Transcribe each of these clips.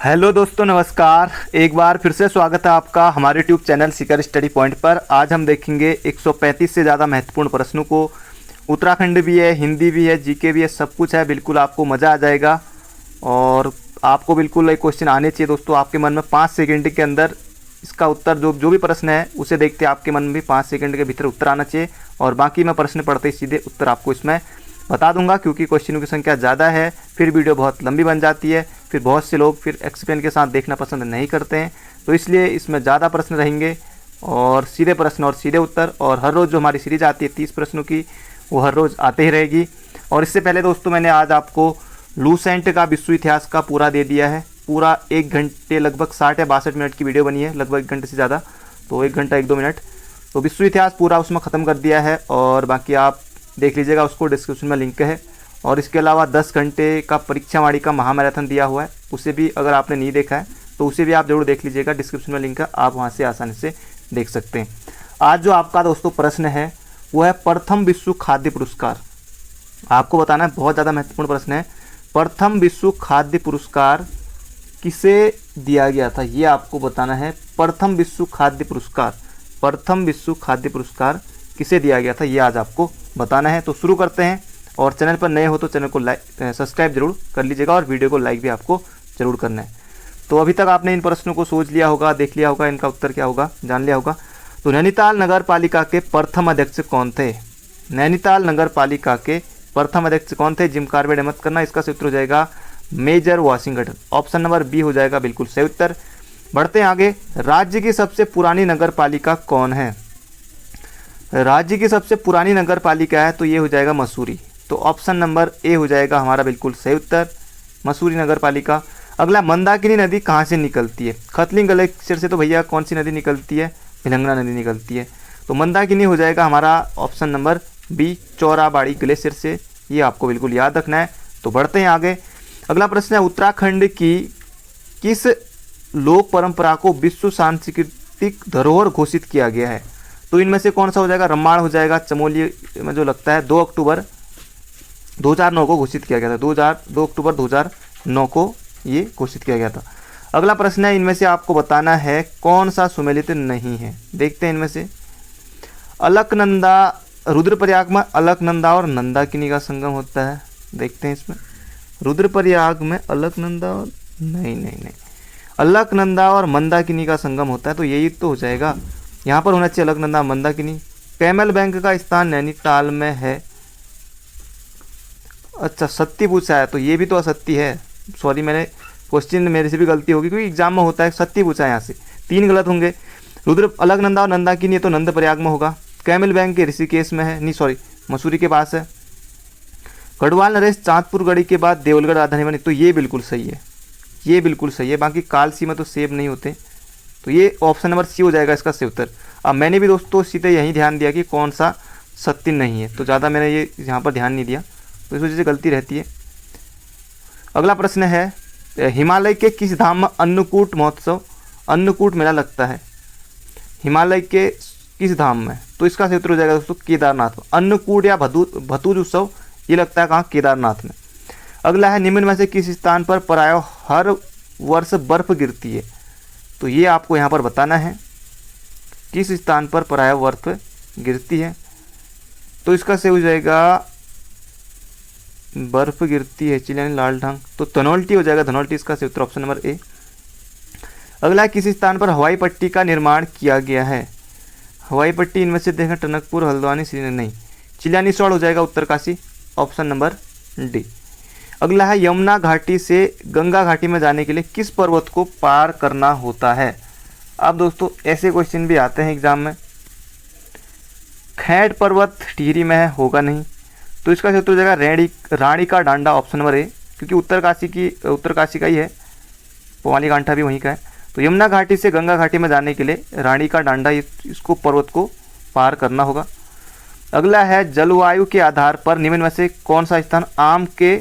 Hello दोस्तों, नमस्कार। एक बार फिर से स्वागत है आपका हमारे YouTube channel Sikar study point पर। आज हम देखेंगे 135 से ज़्यादा महत्वपूर्ण प्रश्नों को। उत्तराखंड भी है, हिंदी भी है, जीके भी है, सब कुछ है। बिल्कुल आपको मज़ा आ जाएगा और आपको बिल्कुल एक क्वेश्चन आने चाहिए दोस्तों। आपके मन में 5 सेकंड के अंदर इसका उत्तर जो भी प्रश्न है उसे देखते आपके मन में भी 5 सेकंड के भीतर उत्तर आना चाहिए। और बाकी मैं प्रश्न पढ़ते ही सीधे उत्तर आपको इसमें बता दूंगा, क्योंकि क्वेश्चनों की संख्या ज़्यादा है, फिर वीडियो बहुत लंबी बन जाती है, फिर बहुत से लोग फिर एक्सप्लेन के साथ देखना पसंद नहीं करते हैं। तो इसलिए इसमें ज़्यादा प्रश्न रहेंगे और सीधे प्रश्न और सीधे उत्तर। और हर रोज़ जो हमारी सीरीज आती है 30 प्रश्नों की, वो हर रोज़ आते ही रहेगी। और इससे पहले दोस्तों मैंने आज आपको लूसेंट का विश्व इतिहास का पूरा दे दिया है। पूरा 1 घंटे लगभग 60 या 62 मिनट की वीडियो बनी है, लगभग 1 घंटे से ज़्यादा, तो 1 घंटा 1-2 मिनट। तो विश्व इतिहास पूरा उसमें ख़त्म कर दिया है और बाकी आप देख लीजिएगा, उसको डिस्क्रिप्शन में लिंक है। और इसके अलावा 10 घंटे का परीक्षावाणी का महामैराथन दिया हुआ है, उसे भी अगर आपने नहीं देखा है तो उसे भी आप ज़रूर देख लीजिएगा। डिस्क्रिप्शन में लिंक है, आप वहाँ से आसानी से देख सकते हैं। आज जो आपका दोस्तों प्रश्न है वो है प्रथम विश्व खाद्य पुरस्कार। आपको बताना है, बहुत ज़्यादा महत्वपूर्ण प्रश्न है। प्रथम विश्व खाद्य पुरस्कार किसे दिया गया था, ये आपको बताना है। प्रथम विश्व खाद्य पुरस्कार, प्रथम विश्व खाद्य पुरस्कार किसे दिया गया था, ये आज आपको बताना है। तो शुरू करते हैं। और चैनल पर नए हो तो चैनल को सब्सक्राइब जरूर कर लीजिएगा और वीडियो को लाइक भी आपको जरूर करना है। तो अभी तक आपने इन प्रश्नों को सोच लिया होगा, देख लिया होगा, इनका उत्तर क्या होगा जान लिया होगा। तो नैनीताल नगर पालिका के प्रथम अध्यक्ष कौन थे? नैनीताल नगर पालिका के प्रथम अध्यक्ष कौन थे? जिम कार्बेट मत करना, इसका सही उत्तर हो जाएगा Major Washington. Option number B हो जाएगा बिल्कुल सही उत्तर। बढ़ते हैं आगे। राज्य की सबसे पुरानी नगर पालिका कौन है? राज्य की सबसे पुरानी नगर पालिका है तो ये हो जाएगा मसूरी। तो ऑप्शन नंबर ए हो जाएगा हमारा बिल्कुल सही उत्तर, मसूरी नगर पालिका। अगला, मंदाकिनी नदी कहाँ से निकलती है? खतलिंग ग्लेशियर से तो भैया कौन सी नदी निकलती है? भिलंगना नदी निकलती है। तो मंदाकिनी हो जाएगा हमारा option number B, Chorabari glacier से। ये आपको बिल्कुल याद रखना है। तो बढ़ते हैं आगे। अगला प्रश्न है, उत्तराखंड की किस लोक परंपरा को विश्व सांस्कृतिक धरोहर घोषित किया गया है? तो इनमें से कौन सा हो जाएगा? रम्माण हो जाएगा। चमोली में जो लगता है 2 अक्टूबर 2009 को घोषित किया गया था। 2 अक्टूबर 2009 को ये घोषित किया गया था। अगला प्रश्न है, इनमें से आपको बताना है कौन सा सुमेलित नहीं है। देखते हैं इनमें से। अलकनंदा, रुद्रप्रयाग में अलकनंदा और नंदाकिनी का संगम होता है। देखते हैं इसमें, रुद्रप्रयाग में अलकनंदा और नहीं, अलकनंदा और मंदाकिनी का संगम होता है। तो यही तो हो जाएगा, यहाँ पर होना चाहिए अलकनंदा मंदाकिनी। कैमल बैंक का स्थान नैनीताल में है। अच्छा, सत्ती पूछा है तो ये भी तो असत्य है। सॉरी, मैंने क्वेश्चन मेरे से भी गलती होगी, क्योंकि एग्जाम में होता है सत्ती पूछा है, यहाँ से 3 गलत होंगे। रुद्र अलकनंदा और नंदाकिनी तो नंद प्रयाग में होगा। कैमल बैंक के ऋषिकेश में है, नहीं सॉरी मसूरी के पास है। गढ़वाल नरेश चांदपुर गढ़ी के बाद देवलगढ़ राजधानी बनी, तो ये बिल्कुल सही है, ये बिल्कुल सही है। बाकी कालसी में तो सेब नहीं होते, तो ये ऑप्शन नंबर सी हो जाएगा इसका सही उत्तर। अब मैंने भी दोस्तों सीधे यही ध्यान दिया कि कौन सा सत्य नहीं है, तो ज़्यादा मैंने ये यहाँ पर ध्यान नहीं दिया, तो इस वजह से गलती रहती है। अगला प्रश्न है, हिमालय के किस धाम में अन्नकूट महोत्सव, अन्नकूट मेला लगता है? हिमालय के किस धाम में? तो इसका सही उत्तर हो जाएगा दोस्तों केदारनाथ में। अन्नकूट या भतूज उत्सव ये लगता है कहाँ? केदारनाथ में। अगला है, निम्न में से किस स्थान पर प्रायः हर वर्ष बर्फ गिरती है? तो ये आपको यहाँ पर बताना है किस स्थान पर प्रायः बर्फ गिरती है। तो इसका सही हो जाएगा, बर्फ गिरती है चिलियानी लालढांग, तो धनौल्टी हो जाएगा, धनौल्टी इसका सही उत्तर, ऑप्शन नंबर ए। अगला, किस स्थान पर हवाई पट्टी का निर्माण किया गया है? हवाई पट्टी इनमें से देखें, टनकपुर, हल्द्वानी, श्रीनगर, नहीं, चिलियानी सौड़ हो जाएगा उत्तरकाशी, ऑप्शन नंबर डी। अगला है, यमुना घाटी से गंगा घाटी में जाने के लिए किस पर्वत को पार करना होता है? अब दोस्तों ऐसे क्वेश्चन भी आते हैं एग्जाम में। खैट पर्वत टिहरी में है, होगा नहीं, तो इसका उत्तर हो जाएगा रानी का डांडा, ऑप्शन नंबर ए, क्योंकि उत्तरकाशी का ही है, पोवाली कांठा भी वहीं का है। तो यमुना घाटी से गंगा घाटी में जाने के लिए रानी का डांडा इसको पर्वत को पार करना होगा। अगला है, जलवायु के आधार पर निम्न में से कौन सा स्थान आम के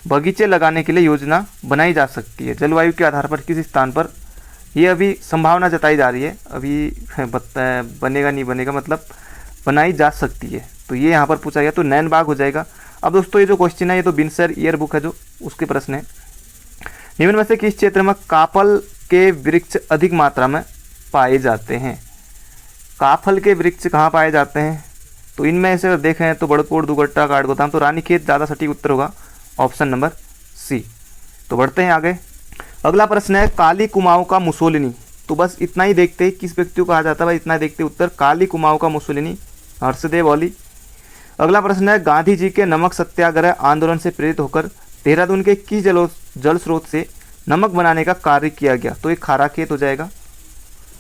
बगीचे लगाने के लिए योजना बनाई जा सकती है? जलवायु के आधार पर किस स्थान पर, ये अभी संभावना जताई जा रही है, अभी बनेगा नहीं बनेगा, मतलब बनाई जा सकती है। तो ये यहाँ पर पूछा गया, तो नैन बाग हो जाएगा। अब दोस्तों ये जो क्वेश्चन है ये तो बिनसर ईयर बुक है जो उसके प्रश्न है। निम्न में से किस क्षेत्र में काफल के वृक्ष अधिक मात्रा में पाए जाते हैं? काफल के वृक्ष कहाँ पाए जाते हैं? तो इनमें से देखें तो बड़कोट, दुगट्टा, काठगोदाम, तो रानीखेत ज़्यादा सटीक उत्तर होगा, ऑप्शन नंबर सी। तो बढ़ते हैं आगे। अगला प्रश्न है काली कुमाऊं का मुसोलिनी। तो बस इतना ही देखते हैं किस व्यक्ति को कहा जाता है भाई, इतना ही देखते उत्तर काली कुमाऊं का मुसोलिनी हर्षदेव ओली। अगला प्रश्न है गांधी जी के नमक सत्याग्रह आंदोलन से प्रेरित होकर देहरादून के किस जल स्रोत से नमक बनाने का कार्य किया गया? तो एक खारा खेत हो जाएगा।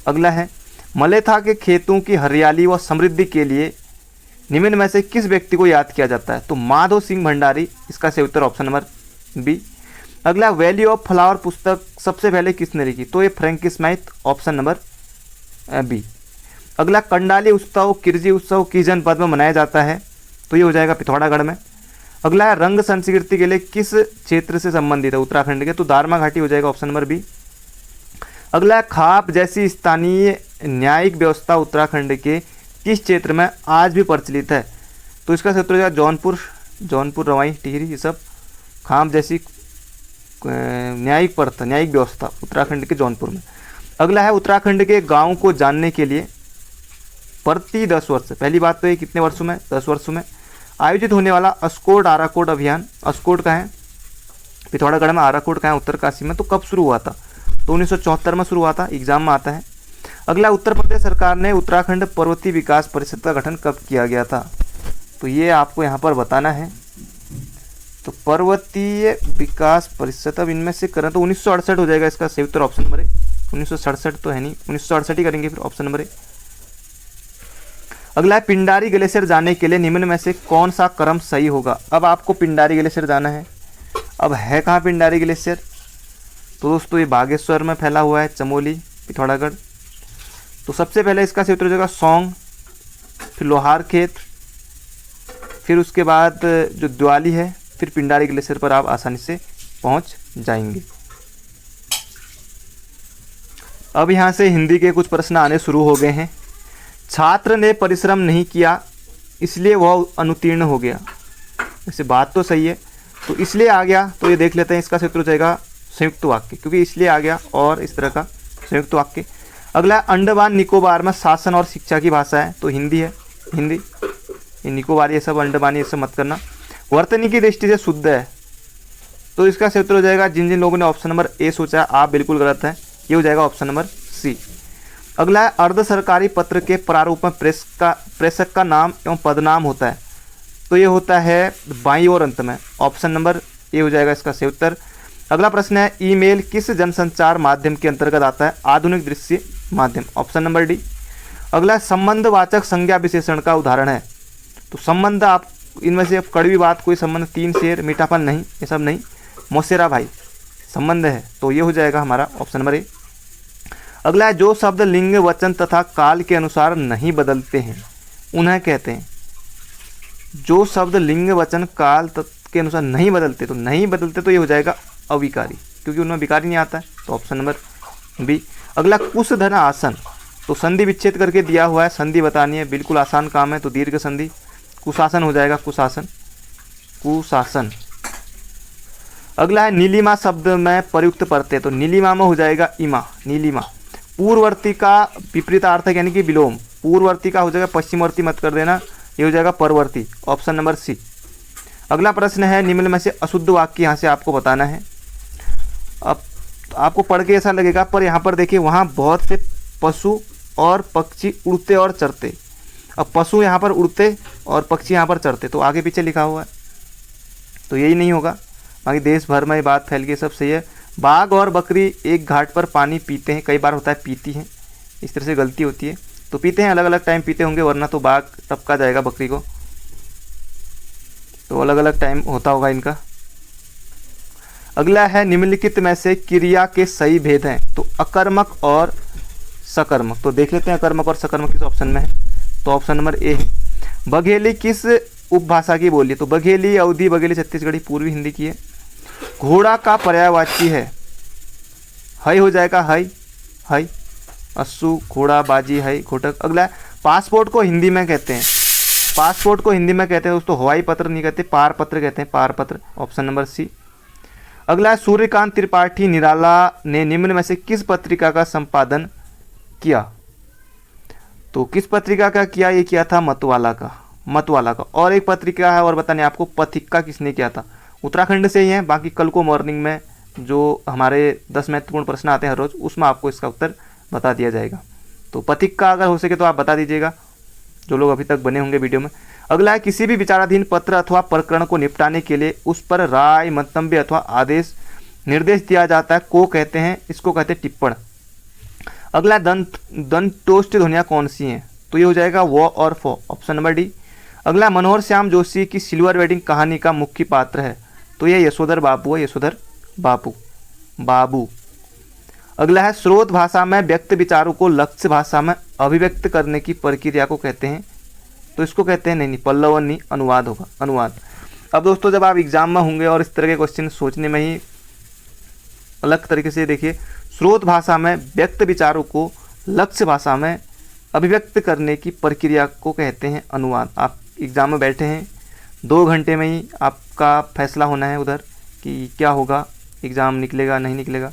अगला है मलेथा के खेतों की हरियाली व समृद्धि के लिए निम्न में से किस व्यक्ति को याद किया जाता है? तो माधव सिंह भंडारी, इसका सही उत्तर ऑप्शन नंबर बी। अगला वैली ऑफ फ्लावर पुस्तक सबसे पहले किसने लिखी? तो ये Frank Smythe, option number B. अगला कंडाली उत्सव किरजी उत्सव किस जनपद में मनाया जाता है? तो ये हो जाएगा पिथौरागढ़ में। अगला है रंग संस्कृति के लिए किस क्षेत्र से संबंधित है? उत्तराखंड के, तो दारमा घाटी हो जाएगा, ऑप्शन नंबर बी। अगला है खाप जैसी स्थानीय न्यायिक व्यवस्था उत्तराखंड के किस क्षेत्र में आज भी प्रचलित है? तो इसका क्षेत्र हो जाएगा जौनपुर, रवाई, टिहरी, ये सब खाप जैसी न्यायिक प्रथा, न्यायिक व्यवस्था उत्तराखंड के जौनपुर में। अगला है उत्तराखंड के गाँव को जानने के लिए प्रति 10 वर्ष, पहली बात तो ये कितने वर्षों में? 10 वर्षों में आयोजित होने वाला अस्कोट आराकोट अभियान, अस्कोट का है पिथौरागढ़ में, आराकोट का है उत्तरकाशी में, तो कब शुरू हुआ था? तो 1974 में शुरू हुआ था, एग्जाम में आता है। अगला उत्तर प्रदेश सरकार ने उत्तराखंड पर्वतीय विकास परिषद का गठन कब किया गया था? तो ये आपको यहाँ पर बताना है। तो पर्वतीय विकास परिषद, अब इनमें से करें तो 1968 हो जाएगा इसका सही उत्तर, ऑप्शन नंबर ए। 1967 तो है नहीं, 1968 ही करेंगे फिर, ऑप्शन नंबर ए। अगला है पिंडारी ग्लेशियर जाने के लिए निम्न में से कौन सा क्रम सही होगा? अब आपको पिंडारी ग्लेशियर जाना है। अब है कहाँ पिंडारी ग्लेशियर? तो दोस्तों ये बागेश्वर में फैला हुआ है, चमोली, पिथौरागढ़। तो सबसे पहले इसका सही उत्तर हो जाएगा सौंग, फिर लोहार खेत, फिर उसके बाद जो द्वाली है, फिर पिंडारी ग्लेशियर पर आप आसानी से पहुंच जाएंगे। अब यहाँ से हिंदी के कुछ प्रश्न आने शुरू हो गए हैं। छात्र ने परिश्रम नहीं किया इसलिए वह अनुत्तीर्ण हो गया। वैसे बात तो सही है, तो इसलिए आ गया, तो ये देख लेते हैं इसका सूत्र हो जाएगा संयुक्त वाक्य, क्योंकि इसलिए आ गया और इस तरह का संयुक्त वाक्य। अगला अंडमान निकोबार में शासन और शिक्षा की भाषा है, तो हिंदी है, हिंदी। ये निकोबारी ये सब अंडमानी ये सब मत करना। वर्तनी की दृष्टि से शुद्ध है, तो इसका सूत्र हो जाएगा, जिन जिन लोगों ने ऑप्शन नंबर ए सोचा आप बिल्कुल गलत है, ये हो जाएगा ऑप्शन नंबर सी। अगला है अर्ध सरकारी पत्र के प्रारूप में प्रेषक का नाम एवं पदनाम होता है, तो ये होता है बाईं ओर अंत में, ऑप्शन नंबर ए हो जाएगा इसका सही उत्तर। अगला प्रश्न है ईमेल किस जनसंचार माध्यम के अंतर्गत आता है? आधुनिक दृश्य माध्यम, ऑप्शन नंबर डी। अगला संबंधवाचक संज्ञा विशेषण का उदाहरण है, तो संबंध आप इनमें से कड़वी बात, कोई संबंध, तीन शेर, मीठापन नहीं, ये सब नहीं, मौसेरा भाई संबंध है, तो ये हो जाएगा हमारा ऑप्शन नंबर ए। अगला है जो शब्द लिंग वचन तथा काल के अनुसार नहीं बदलते हैं उन्हें कहते हैं। जो शब्द लिंग वचन काल के अनुसार नहीं बदलते, तो नहीं बदलते तो ये हो जाएगा अविकारी, क्योंकि उनमें विकारी नहीं आता है, तो ऑप्शन नंबर बी। अगला कुश धन आसन, तो संधि विच्छेद करके दिया हुआ है, संधि बतानी है, बिल्कुल आसान काम है, तो दीर्घ संधि कुशासन हो जाएगा, कुशासन, कुशासन। अगला है नीलिमा शब्द में प्रयुक्त प्रत्यय, तो नीलिमा में हो जाएगा इमा, नीलिमा। पूर्ववर्ती का विपरीतार्थ यानी कि विलोम, पूर्ववर्ती का हो जाएगा पश्चिमवर्ती मत कर देना, ये हो जाएगा परवर्ती, ऑप्शन नंबर सी। अगला प्रश्न है निम्न में से अशुद्ध वाक्य यहाँ से आपको बताना है। अब आपको पढ़ के ऐसा लगेगा, पर यहाँ पर देखिए वहाँ बहुत से पशु और पक्षी उड़ते और चरते। अब पशु यहाँ पर उड़ते और पक्षी यहाँ पर चरते, तो आगे पीछे लिखा हुआ है, तो यही नहीं होगा। बाकी देश भर में ये बात फैल गई, सब सही है। बाघ और बकरी एक घाट पर पानी पीते हैं, कई बार होता है पीती हैं, इस तरह से गलती होती है, तो पीते हैं, अलग अलग टाइम पीते होंगे, वरना तो बाघ टपका जाएगा बकरी को, तो अलग अलग टाइम होता होगा इनका। अगला है निम्नलिखित में से क्रिया के सही भेद हैं, तो अकर्मक और सकर्मक, तो देख लेते हैं अकर्मक और सकर्मक किस ऑप्शन में है, तो ऑप्शन नंबर ए है। बघेली किस उपभाषा की बोली, तो बघेली अवधी, बघेली छत्तीसगढ़ी, पूर्वी हिंदी की है। घोड़ा का पर्यायवाची है, हई हो जाएगा, हई, हई, अस्सू, घोड़ा, बाजी, हई, घोटक। अगला पासपोर्ट को हिंदी में कहते हैं, पासपोर्ट को हिंदी में कहते हैं दोस्तों हवाई पत्र नहीं कहते, पार पत्र कहते हैं, पार पत्र, ऑप्शन नंबर सी। अगला है सूर्यकांत त्रिपाठी निराला ने निम्न में से किस पत्रिका का संपादन किया? तो किस पत्रिका का किया? ये किया था मतवाला का। और एक पत्रिका है और बताने आपको, पथिका किसने किया था? उत्तराखंड से ही है। बाकी कल को मॉर्निंग में जो हमारे 10 महत्वपूर्ण प्रश्न आते हैं हर रोज़, उसमें आपको इसका उत्तर बता दिया जाएगा। तो पथिका अगर हो सके तो आप बता दीजिएगा, जो लोग अभी तक बने होंगे वीडियो में। अगला है किसी भी विचाराधीन पत्र अथवा प्रकरण को निपटाने के लिए उस पर राय, मंतव्य अथवा आदेश, निर्देश दिया जाता है को कहते हैं, इसको कहते हैं टिप्पण। अगला दंतोष्ट ध्वनियाँ कौन सी हैं? तो ये हो जाएगा वो और फो, ऑप्शन नंबर डी। अगला मनोहर श्याम जोशी की सिल्वर वेडिंग कहानी का मुख्य पात्र है? तो ये यशोधर बाबू है, यशोधर बाबू। अगला है स्रोत भाषा में व्यक्त विचारों को लक्ष्य भाषा में अभिव्यक्त करने की प्रक्रिया को कहते हैं? तो इसको कहते हैं नहीं पल्लवन नहीं, अनुवाद होगा, अनुवाद। अब दोस्तों जब आप एग्जाम में होंगे और इस तरह के क्वेश्चन सोचने में ही अलग तरीके से देखिए, स्रोत भाषा में व्यक्त विचारों को लक्ष्य भाषा में अभिव्यक्त करने की प्रक्रिया को कहते हैं अनुवाद। आप एग्जाम में बैठे हैं, 2 घंटे में ही आपका फैसला होना है उधर कि क्या होगा, एग्ज़ाम निकलेगा नहीं निकलेगा,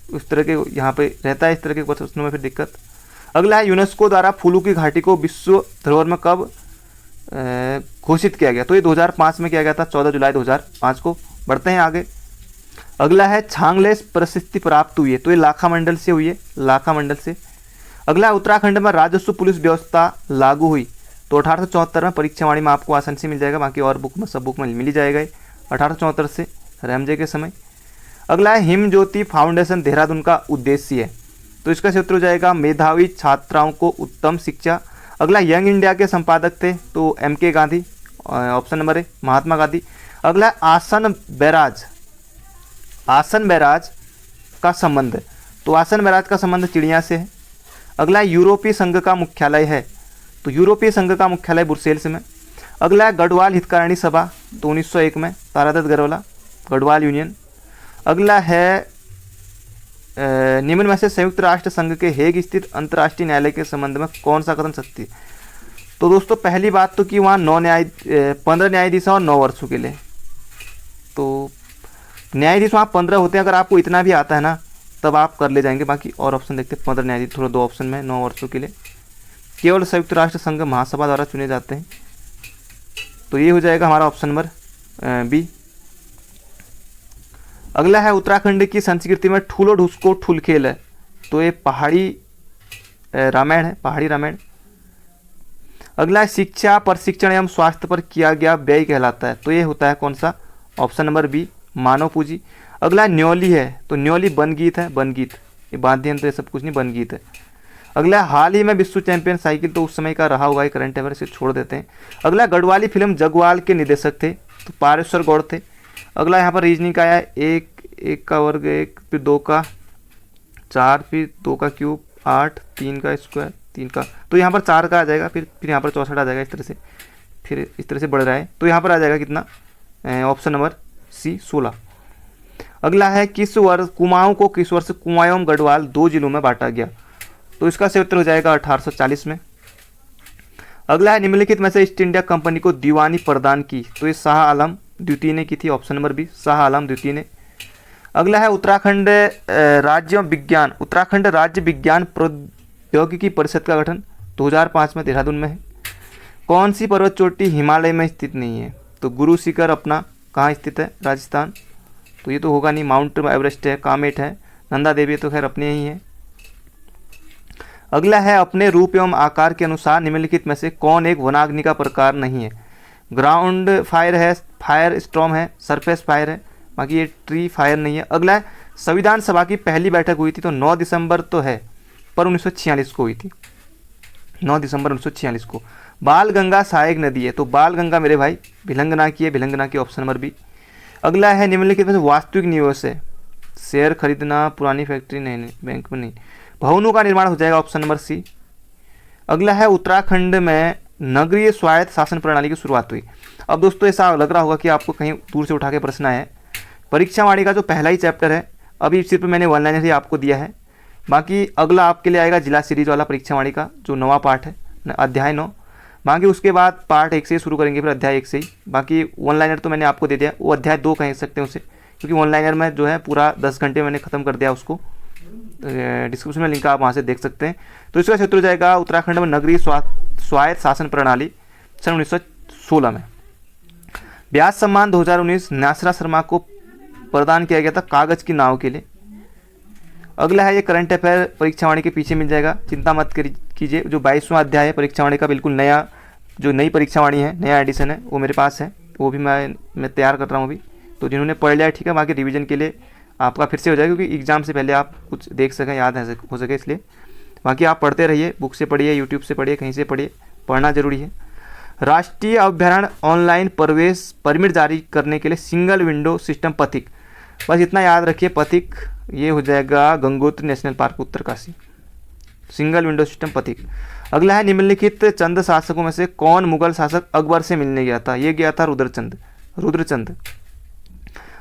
उस तरह के यहाँ पे रहता है इस तरह के प्रश्नों में फिर दिक्कत। अगला है यूनेस्को द्वारा फूलों की घाटी को विश्व धरोहर में कब घोषित किया गया? तो ये 2005 में किया गया था, 14 जुलाई 2005 को। बढ़ते हैं आगे। अगला है छांगलेस प्रशस्ति प्राप्त हुई है? तो ये लाखा मंडल से हुई है, लाखा मंडल से। अगला है उत्तराखंड में राजस्व पुलिस व्यवस्था लागू हुई? तो 1874 में। परीक्षावाणी में आपको आसानी से मिल जाएगा, बाकी और बुक में सब बुक में मिल ही जाएगा। 1874 से रैमजे के समय। अगला है हिम ज्योति फाउंडेशन देहरादून का उद्देश्य है? तो इसका क्षेत्र हो जाएगा मेधावी छात्राओं को उत्तम शिक्षा। अगला यंग इंडिया के संपादक थे? तो MK गांधी, ऑप्शन नंबर है, महात्मा गांधी। अगला है आसन बैराज का संबंध? तो आसन बैराज का संबंध चिड़िया से है। अगला यूरोपीय संघ का मुख्यालय है? तो यूरोपीय संघ का मुख्यालय ब्रुसेल्स में। अगला है गढ़वाल हितकारिणी सभा? तो 1901 में, तारादत्त गढ़वाला, गढ़वाल यूनियन। अगला है निम्न में से संयुक्त राष्ट्र संघ के हेग स्थित अंतर्राष्ट्रीय न्यायालय के संबंध में कौन सा कथन सत्य है? तो दोस्तों पहली बात तो कि वहाँ 15 न्यायाधीश और 9 वर्षों के लिए। तो न्यायाधीश वहाँ 15 होते हैं, अगर आपको इतना भी आता है ना तब आप कर ले जाएंगे। बाकी और ऑप्शन देखते हैं, 15 न्यायाधीश, थोड़ा 2 ऑप्शन में 9 वर्षों के लिए। केवल संयुक्त राष्ट्र संघ महासभा द्वारा चुने जाते हैं। तो ये हो जाएगा हमारा ऑप्शन नंबर बी। अगला है उत्तराखंड की संस्कृति में ठूलो ढुसको ठुल खेल है? तो ये पहाड़ी रामायण है, पहाड़ी रामायण। अगला है शिक्षा, प्रशिक्षण एवं स्वास्थ्य पर किया गया व्यय कहलाता है? तो ये होता है कौन सा? ऑप्शन नंबर बी, मानव पूंजी। अगला न्योली है? तो न्योली बनगीत है, बनगीत, ये वाद्य यंत्र सब कुछ नहीं, बनगीत है। अगला हाल ही में विश्व चैंपियन साइकिल? तो उस समय का रहा होगा, करंट अफेयर से छोड़ देते हैं। अगला गढ़वाली फिल्म जगवाल के निर्देशक थे? तो पारेश्वर गौड़ थे। अगला यहाँ पर रीजनिंग का आया, 1 का वर्ग 1, फिर 2 का 4, फिर 2 का क्यूब 8, 3 का स्क्वायर 3 का, तो यहाँ पर 4 का आ जाएगा, फिर यहाँ पर 64 आ जाएगा, इस तरह से फिर इस तरह से बढ़ रहा है। तो यहाँ पर आ जाएगा कितना? Option number C 16। अगला है किस वर्ष कुमाऊं को किस वर्ष कुमाऊं एवं गढ़वाल 2 जिलों में बांटा गया? तो इसका सही उत्तर हो जाएगा 1840 में। अगला है निम्नलिखित में से ईस्ट इंडिया कंपनी को दीवानी प्रदान की? तो ये शाह आलम द्वितीय ने की थी, option number B, Shah Alam द्वितीय ने। अगला है उत्तराखंड राज्य विज्ञान प्रौद्योगिकी परिषद का गठन 2005 में देहरादून में है। कौन सी पर्वत चोटी हिमालय में स्थित नहीं है? तो गुरु शिखर अपना कहाँ स्थित है? राजस्थान। तो ये तो होगा नहीं, माउंट एवरेस्ट है, कामेट है, नंदा देवी तो खैर अपने ही है। अगला है अपने रूप एवं आकार के अनुसार निम्नलिखित में से कौन एक वनाग्नि का प्रकार नहीं है? ग्राउंड फायर है, फायर स्टॉर्म है, सरफेस फायर है, बाकी ये ट्री फायर नहीं है। अगला है संविधान सभा की पहली बैठक हुई थी? तो 9 दिसंबर तो है, पर 1946 को हुई थी, 9 दिसंबर 1946 को। बाल गंगा सहायक नदी है? तो बाल गंगा मेरे भाई भिलंगना की है, भिलंगना की, ऑप्शन नंबर बी। अगला है निम्नलिखित में से वास्तविक निवेश है? शेयर खरीदना, पुरानी फैक्ट्री नहीं, बैंक में नहीं, भवनों का निर्माण हो जाएगा, ऑप्शन नंबर सी। अगला है उत्तराखंड में नगरीय स्वायत्त शासन प्रणाली की शुरुआत हुई? अब दोस्तों ऐसा लग रहा होगा कि आपको कहीं दूर से उठा के प्रश्न आया है। परीक्षावाणी का जो पहला ही चैप्टर है अभी सिर्फ मैंने 1 लाइनर ही आपको दिया है, बाकी अगला आपके लिए आएगा जिला सीरीज वाला परीक्षावाणी का जो 9वां पार्ट है, अध्याय 9। बाकी उसके बाद पार्ट 1 से शुरू करेंगे, फिर अध्याय 1 से ही। बाकी 1 लाइनर तो मैंने आपको दे दिया, वो अध्याय 2 कह सकते हैं उसे, क्योंकि ऑनलाइनर में जो है पूरा 10 घंटे मैंने ख़त्म कर दिया उसको, डिस्क्रिप्शन में लिंक आप वहाँ से देख सकते हैं। तो इसका क्षेत्र हो जाएगा उत्तराखंड में नगरीय स्वायत्त शासन प्रणाली सन 1916 में। व्यास सम्मान 2019 नासरा शर्मा को प्रदान किया गया था कागज की नाव के लिए। अगला है ये करंट अफेयर परीक्षावाणी के पीछे मिल जाएगा, चिंता मत कीजिए। जो 22वां अध्याय है परीक्षावाणी का, बिल्कुल नया जो नई परीक्षावाणी है, नया एडिशन है, वो मेरे पास है, वो भी मैं तैयार कर रहा हूँ अभी। तो जिन्होंने पढ़ लिया है ठीक है, बाकी रिवीजन के लिए आपका फिर से हो जाएगा, क्योंकि एग्जाम से पहले आप कुछ देख सकें, याद हो सके, इसलिए बाकी आप पढ़ते रहिए, बुक से पढ़िए, यूट्यूब से पढ़िए, कहीं से पढ़िए, पढ़ना जरूरी है। राष्ट्रीय अभ्यारण्य ऑनलाइन प्रवेश परमिट जारी करने के लिए सिंगल विंडो सिस्टम पथिक, बस इतना याद रखिए, पथिक ये हो जाएगा Gangotri national park Uttarkashi, single window system पथिक। अगला है निम्नलिखित चंद शासकों में से कौन मुगल शासक अकबर से मिलने गया था? ये गया था रुद्रचंद।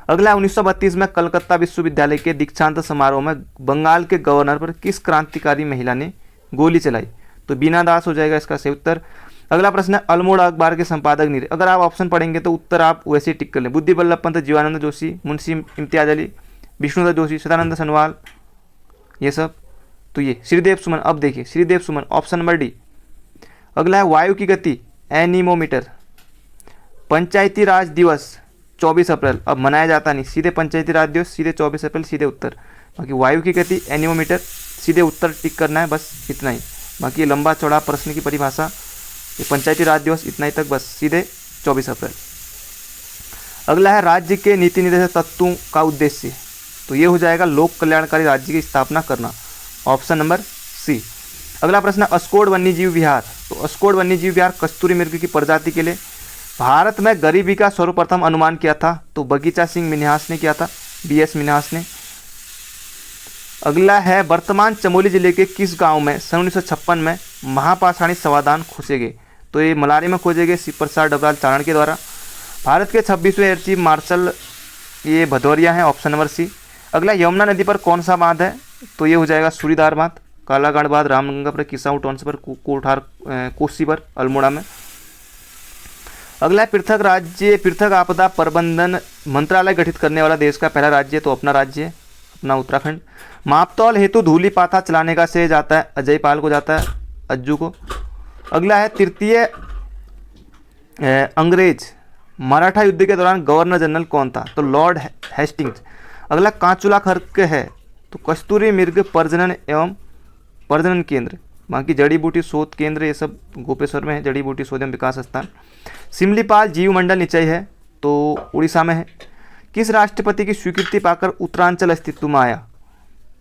अगला 1932 में कलकत्ता विश्वविद्यालय के दीक्षांत समारोह में बंगाल के गवर्नर पर किस क्रांतिकारी महिला ने गोली चलाई? तो बीना दास हो जाएगा इसका सही उत्तर। अगला प्रश्न है अल्मोड़ा अखबार के संपादक नीरे, अगर आप ऑप्शन पढ़ेंगे तो उत्तर आप वैसे ही टिक कर लें। बुद्धि वल्लभ पंत, जीवानंद जोशी, मुंशी इम्तियाज अली, विष्णुदत्त जोशी, सदानंद सनवाल, ये सब। तो ये श्रीदेव सुमन, अब देखिए श्रीदेव सुमन, ऑप्शन नंबर डी। अगला है वायु की गति एनीमोमीटर। पंचायती राज दिवस 24 अप्रैल, अब मनाया जाता नहीं, सीधे पंचायती राज दिवस, सीधे 24 अप्रैल, सीधे उत्तर। बाकी वायु की गति एनीमोमीटर, सीधे उत्तर टिक करना है, बस इतना ही। बाकी ये लंबा चौड़ा प्रश्न की परिभाषा, ये पंचायती राज दिवस, इतना ही तक, बस सीधे 24 अप्रैल। अगला है राज्य के नीति निर्देशक तत्वों का उद्देश्य, तो ये हो जाएगा लोक कल्याणकारी राज्य की स्थापना करना, ऑप्शन नंबर सी। अगला प्रश्न है अस्कोड वन्यजीव विहार, तो अस्कोड वन्यजीव विहार कस्तूरी मृग की प्रजाति के लिए भारत में गरीबी का सर्वप्रथम अनुमान किया था? तो बगीचा सिंह मिन्हास ने किया था, BS मिन्हास ने। अगला है वर्तमान चमोली जिले के किस गांव में सन 1956 में महापाषाणी समाधान खोजे गए? तो ये मलारी में खोजे गए शिव प्रसाद डबराल चारण के द्वारा। भारत के 26वें एयर चीफ मार्शल ये भदौरिया हैं, ऑप्शन नंबर सी। अगला यमुना नदी पर कौन सा बांध है? तो ये हो जाएगा सूरीदार बांध, कालागढ़ बांध, रामगंगा पर, किसाऊ टॉन्स पर, कोठार कोसी पर, अल्मोड़ा में। अगला पृथक आपदा प्रबंधन मंत्रालय गठित करने वाला देश का पहला राज्य, तो अपना राज्य है, अपना उत्तराखंड। मापतौल हेतु धूली पाथा चलाने का श्रेय जाता है अजय पाल को, जाता है अज्जू को। अगला है तृतीय अंग्रेज मराठा युद्ध के दौरान गवर्नर जनरल कौन था? तो लॉर्ड हेस्टिंग्स। अगला कांचुला खर्क है, तो कस्तूरी मृग प्रजनन एवं प्रजनन केंद्र। बाकी जड़ी बूटी शोध केंद्र ये सब गोपेश्वर में है, जड़ी बूटी शोध एवं विकास स्थान। सिमलीपाल जीव मंडल निचय है, तो उड़ीसा में है। किस राष्ट्रपति की स्वीकृति पाकर उत्तरांचल अस्तित्व में आया?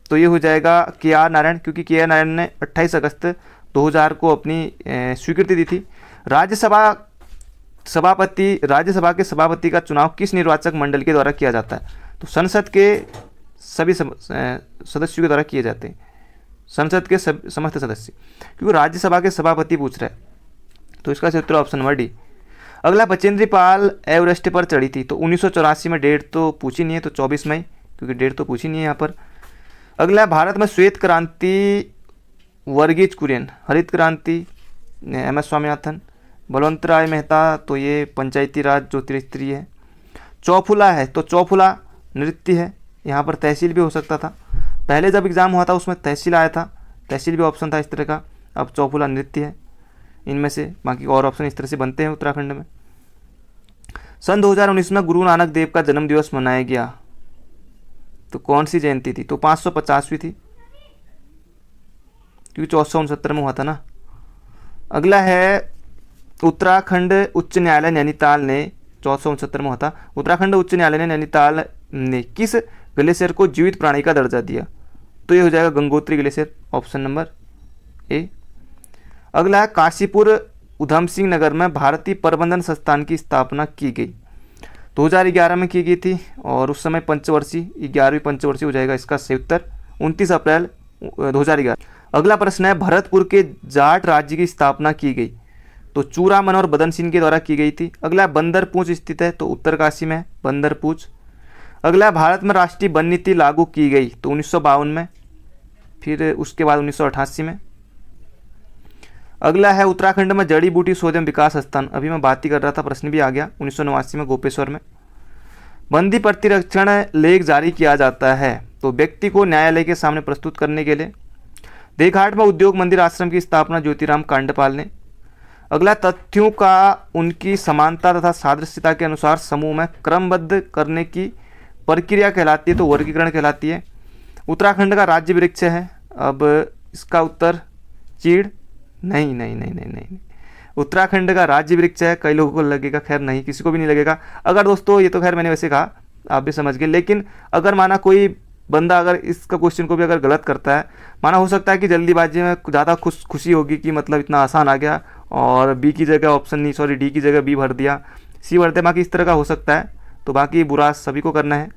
तो ये हो जाएगा KR नारायण, क्योंकि KR नारायण ने 28 अगस्त 2000 को अपनी स्वीकृति दी थी। राज्यसभा के सभापति का चुनाव किस निर्वाचक मंडल के द्वारा किया जाता है? तो संसद के सभी सदस्यों के द्वारा किए जाते हैं, संसद के समस्त सदस्य, क्योंकि राज्यसभा के सभापति पूछ रहे हैं, तो इसका उत्तर ऑप्शन नंबर डी। अगला बचेंद्री पाल एवरेस्ट पर चढ़ी थी, तो 1984 में, डेट तो पूछी नहीं है, तो 24 मई, क्योंकि डेट तो पूछी नहीं है यहाँ पर। अगला भारत में श्वेत क्रांति वर्गीज कुरियन, हरित क्रांति MS स्वामीनाथन, बलवंत राय मेहता, तो ये पंचायती राज ज्योतिर्स्त्री है। चौफुला है, तो चौफुला नृत्य है, यहाँ पर तहसील भी हो सकता था, पहले जब एग्जाम हुआ था उसमें तहसील आया था, तहसील भी ऑप्शन था इस तरह का, अब चौफुला नृत्य है इनमें से, बाकी और ऑप्शन इस तरह से बनते हैं उत्तराखंड में। सन 2019 में गुरु नानक देव का जन्म दिवस मनाया गया, तो कौन सी जयंती थी? तो 550वीं थी, क्योंकि 1469 में हुआ था ना। अगला है उत्तराखंड उच्च न्यायालय नैनीताल ने 1469 में हुआ था। उत्तराखंड उच्च न्यायालय ने नैनीताल ने किस ग्लेशियर को जीवित प्राणी का दर्जा दिया? तो ये हो जाएगा Gangotri glacier, option number A. अगला है काशीपुर उधम सिंह नगर में भारतीय प्रबंधन संस्थान की स्थापना की गई, 2011 में की गई थी, और उस समय पंचवर्षीय 11वीं पंचवर्षीय हो जाएगा इसका सही उत्तर, 29 अप्रैल 2011। अगला प्रश्न है भरतपुर के जाट राज्य की स्थापना की गई, तो चूरामन और बदन सिंह के द्वारा की गई थी। अगला बंदरपूंछ स्थित है, तो उत्तरकाशी में बंदरपूंछ। अगला भारत में राष्ट्रीय वन नीति लागू की गई, तो 1952 में, फिर उसके बाद 1988 में। अगला है उत्तराखंड में जड़ी बूटी शोध एवं विकास स्थान, अभी मैं बात ही कर रहा था, प्रश्न भी आ गया, 1989 में गोपेश्वर में। बंदी प्रतिरक्षण लेख जारी किया जाता है? तो व्यक्ति को न्यायालय के सामने प्रस्तुत करने के लिए। देवघाट में उद्योग मंदिर आश्रम की स्थापना ज्योतिराम कांडपाल ने। अगला, तथ्यों का उनकी समानता तथा सादृश्यता के अनुसार समूह में क्रमबद्ध करने की प्रक्रिया कहलाती है, तो वर्गीकरण कहलाती है। उत्तराखंड का राज्य वृक्ष है, अब इसका उत्तर चीड़। नहीं नहीं नहीं नहीं नहीं, उत्तराखंड का राज्य वृक्ष है। कई लोगों को लगेगा, खैर नहीं, किसी को भी नहीं लगेगा। अगर दोस्तों ये तो खैर मैंने वैसे कहा, आप भी समझ गए, लेकिन अगर माना कोई बंदा अगर इसका क्वेश्चन को भी अगर गलत करता है, माना हो सकता है कि जल्दीबाजी में ज़्यादा खुशी होगी कि मतलब इतना आसान आ गया और बी की जगह ऑप्शन नहीं, सॉरी डी की जगह बी भर दिया, सी भर दिया, बाकी इस तरह का हो सकता है। तो बाकी बुरा सभी को करना है,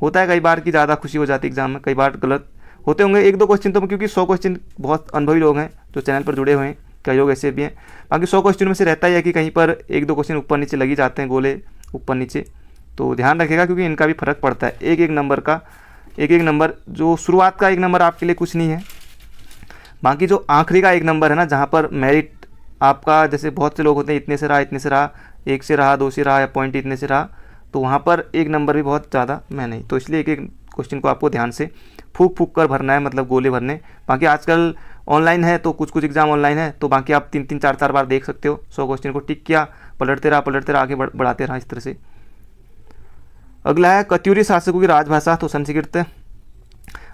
होता है कई बार कि ज़्यादा खुशी हो जाती है एग्जाम में, कई बार गलत होते होंगे 1-2 क्वेश्चन तो, क्योंकि 100 क्वेश्चन बहुत अनुभवी लोग हैं जो चैनल पर जुड़े हुए हैं, कई लोग ऐसे भी हैं। बाकी 100 क्वेश्चन में से रहता ही है कि कहीं पर 1-2 क्वेश्चन ऊपर नीचे लग ही जाते हैं, गोले ऊपर नीचे, तो ध्यान रखिएगा क्योंकि इनका भी फर्क पड़ता है। एक नंबर का एक नंबर, जो शुरुआत का 1 नंबर आपके लिए कुछ नहीं है, बाकी जो आखिरी का 1 नंबर है ना, जहाँ पर मेरिट आपका, जैसे बहुत से लोग होते हैं इतने से रहा, 1 से रहा, 2 से रहा या पॉइंट इतने से रहा, तो वहाँ पर 1 नंबर भी बहुत ज़्यादा मैं नहीं, तो इसलिए एक क्वेश्चन को आपको ध्यान से फूक कर भरना है, मतलब गोले भरने। बाकी आजकल ऑनलाइन है तो कुछ एग्जाम ऑनलाइन है, तो बाकी आप 3-3 4-4 बार देख सकते हो। 100 क्वेश्चन को टिक किया, पलटते रहा, आगे बढ़ाते रहा, इस तरह से। अगला है कत्यूरी शासकों की राजभाषा, तो संस्कृत।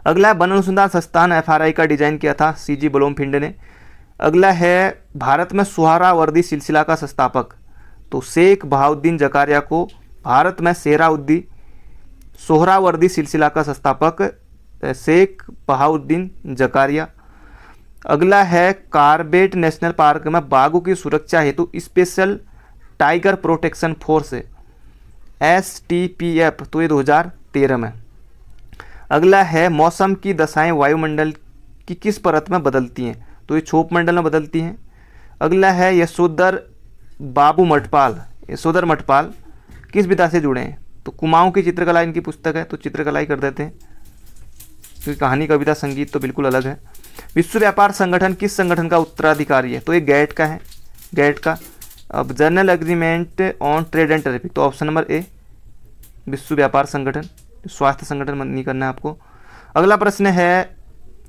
अगला है वन अनुसंधान संस्थान FRI का डिजाइन किया था CG ब्लोमफील्ड ने। अगला है भारत में सोहरावर्दी सिलसिला का संस्थापक, तो शेख बहाउद्दीन जकारिया को भारत में सोहरावर्दी सिलसिला का संस्थापक शेख बहाउद्दीन जकारिया। अगला है कार्बेट नेशनल पार्क में बाघों की सुरक्षा हेतु special tiger protection force STPF, तो ये 2013 में। अगला है मौसम की दशाएं वायुमंडल की किस परत में बदलती हैं, तो ये क्षोभ मंडल में बदलती हैं। अगला है यशोधर मठपाल किस विधा से जुड़े हैं, तो कुमाऊं की चित्रकला इनकी पुस्तक है, तो चित्रकला ही कर देते हैं क्योंकि कहानी, कविता, संगीत तो बिल्कुल अलग है। विश्व व्यापार संगठन किस संगठन का उत्तराधिकारी है, तो ये गैट का है, गैट का। अब general agreement on trade and traffic, तो ऑप्शन नंबर ए विश्व व्यापार संगठन, स्वास्थ्य संगठन नहीं करना है आपको। अगला प्रश्न है,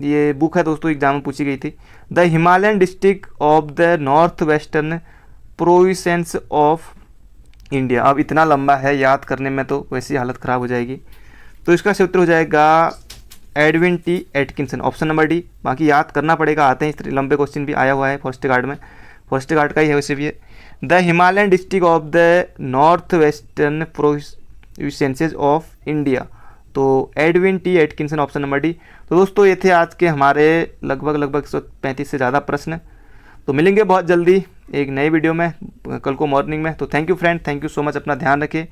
ये बुक है दोस्तों, एग्जाम में पूछी गई थी। The Himalayan district of the north western province of India. अब इतना लंबा है, याद करने में तो वैसी हालत ख़राब हो जाएगी, तो इसका उत्तर हो जाएगा Edwin T Atkinson, option number D. बाकी याद करना पड़ेगा, आते हैं इस लंबे क्वेश्चन भी आया हुआ है फर्स्ट गार्ड में, फर्स्ट गार्ड का ही है वैसे भी है। The Himalayan district of the north western provinces of India, तो Edwin T Atkinson, option number D. तो दोस्तों ये थे आज के हमारे लगभग 135 से ज़्यादा प्रश्न। तो मिलेंगे बहुत जल्दी एक नई वीडियो में, कल को मॉर्निंग में। तो thank you friend, thank you so much, अपना ध्यान रखें।